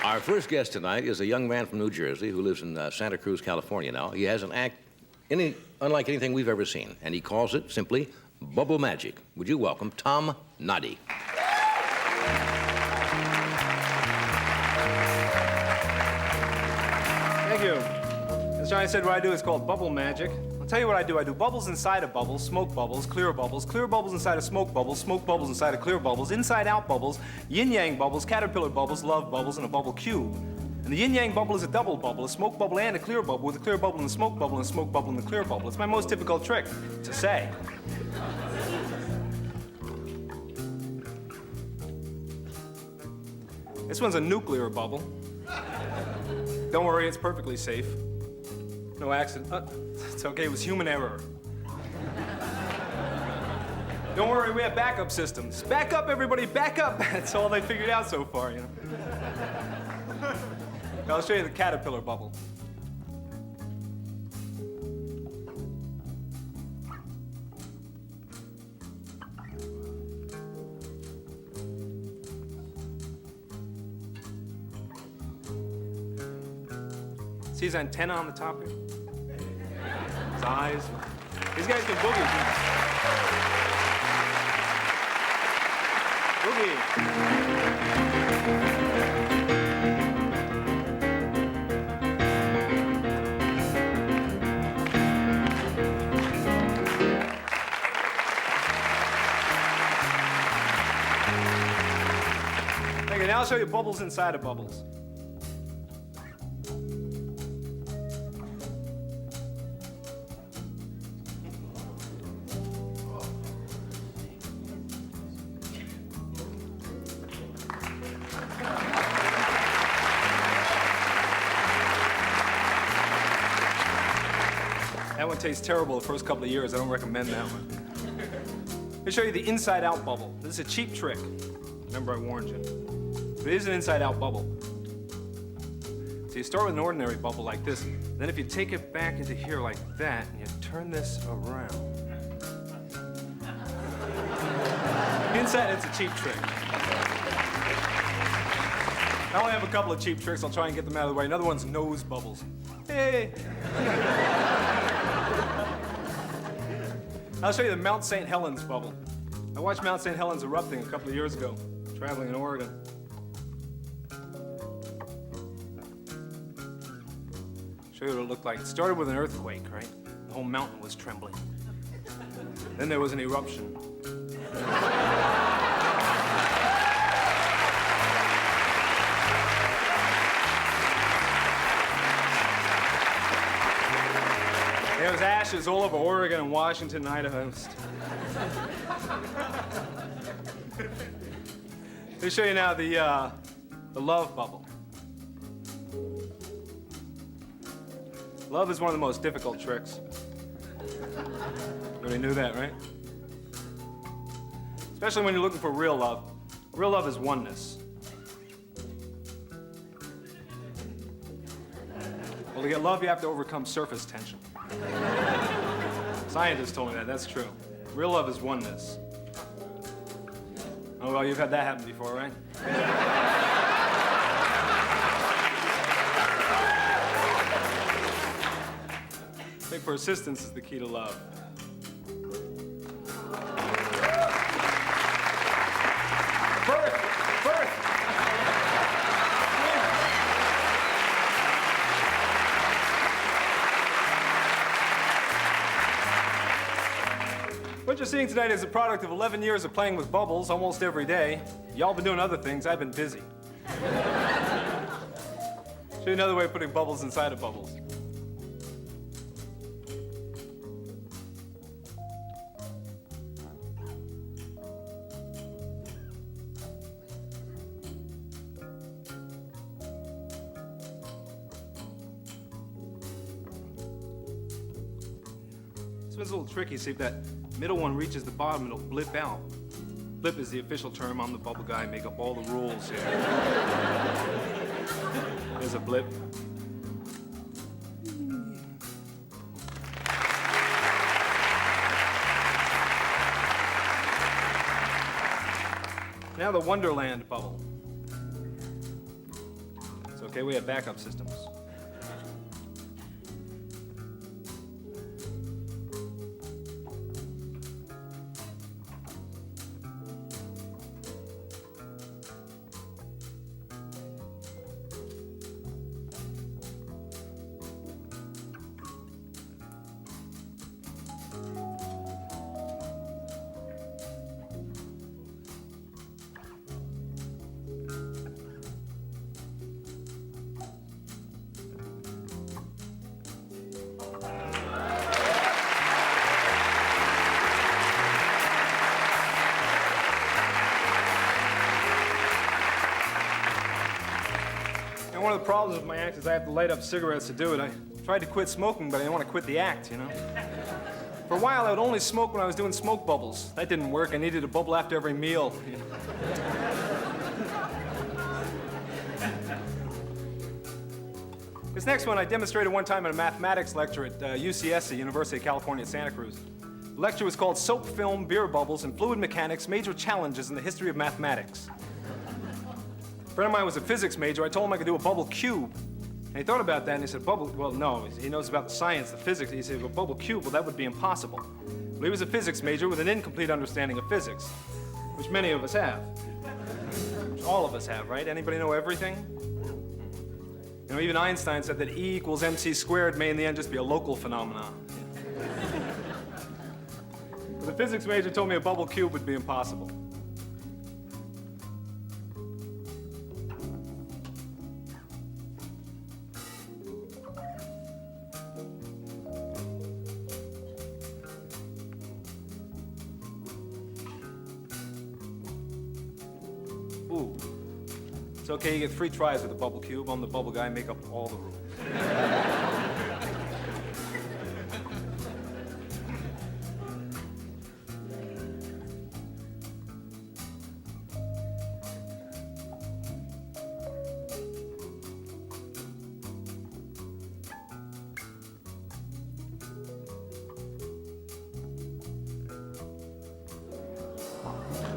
Our first guest tonight is a young man from New Jersey who lives in Santa Cruz, California now. He has an act unlike anything we've ever seen, and he calls it simply bubble magic. Would you welcome Tom Noddy? Thank you. As Johnny said, what I do is called bubble magic. I'll tell you what I do. I do bubbles inside of bubbles, smoke bubbles, clear bubbles inside of smoke bubbles inside of clear bubbles, inside-out bubbles, yin-yang bubbles, caterpillar bubbles, love bubbles, and a bubble cube. And the yin-yang bubble is a double bubble, a smoke bubble and a clear bubble, with a clear bubble and a smoke bubble and a smoke bubble and a clear bubble. It's my most difficult trick to say. This one's a nuclear bubble. Don't worry, it's perfectly safe. No accident. It's okay, it was human error. Don't worry, we have backup systems. Back up, everybody, back up. That's all they figured out so far, you know. I'll show you the caterpillar bubble. See his antenna on the top here? His eyes. These guys can boogie. Boogie. Okay, now I'll show you bubbles inside of bubbles. That one tastes terrible the first couple of years. I don't recommend that one. Let me show you the inside-out bubble. This is a cheap trick. Remember, I warned you. But it is an inside-out bubble. So you start with an ordinary bubble like this. Then if you take it back into here like that, and you turn this around. Inside, it's a cheap trick. I only have a couple of cheap tricks. I'll try and get them out of the way. Another one's nose bubbles. Hey! I'll show you the Mount St. Helens bubble. I watched Mount St. Helens erupting a couple of years ago, traveling in Oregon. Show you what it looked like. It started with an earthquake, right? The whole mountain was trembling. Then there was an eruption. There was ashes all over Oregon and Washington and Idaho. Let me show you now the love bubble. Love is one of the most difficult tricks. Everybody knew that, right? Especially when you're looking for real love. Real love is oneness. Well, to get love, you have to overcome surface tension. Scientists told me that. That's true. Real love is oneness. Oh, well, you've had that happen before, right? I think persistence is the key to love. What you're seeing tonight is a product of 11 years of playing with bubbles almost every day. Y'all been doing other things. I've been busy. Show you another way of putting bubbles inside of bubbles. This one's a little tricky. See if that middle one reaches the bottom, it'll blip out. Blip is the official term. I'm the bubble guy. I make up all the rules here. There's a blip. Now the Wunderland bubble. It's okay, we have backup systems. And one of the problems with my act is I have to light up cigarettes to do it. I tried to quit smoking, but I didn't want to quit the act, you know? For a while, I would only smoke when I was doing smoke bubbles. That didn't work. I needed a bubble after every meal. You know? This next one I demonstrated one time in a mathematics lecture at UCS, the University of California at Santa Cruz. The lecture was called Soap, Film, Beer Bubbles, and Fluid Mechanics, Major Challenges in the History of Mathematics. A friend of mine was a physics major. I told him I could do a bubble cube. And he thought about that and he said, bubble, well, no, he knows about the science, the physics. He said, well, bubble cube, well, that would be impossible. Well, he was a physics major with an incomplete understanding of physics, which many of us have. Which all of us have, right? Anybody know everything? You know, even Einstein said that E equals mc squared may in the end just be a local phenomenon. But the physics major told me a bubble cube would be impossible. Ooh. It's okay, you get 3 tries with the bubble cube. I'm the bubble guy, make up all the rules.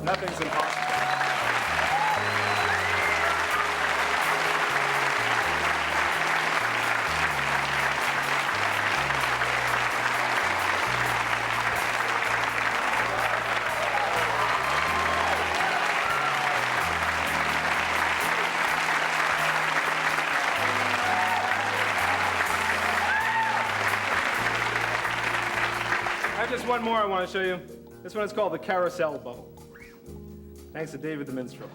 Nothing's impossible. I have just one more I want to show you. This one is called the carousel bubble. Thanks to David the Minstrel.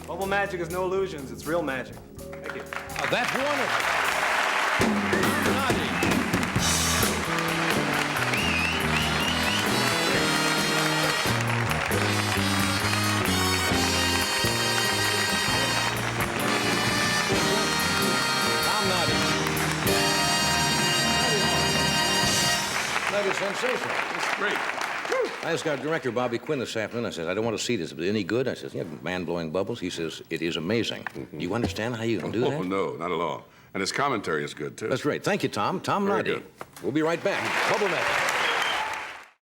Bubble magic is no illusions, it's real magic. Thank you. Oh, that's wonderful. Noddy. Tom Noddy. That is sensational. That's great. I asked our director, Bobby Quinn, this afternoon. I said, I don't want to see this. Is it any good? I said, yeah, man blowing bubbles. He says, it is amazing. Do you understand how you can do that? Oh, no, not at all. And his commentary is good, too. That's great. Thank you, Tom. Tom Very Noddy. good. We'll be right back. Bubble Magic.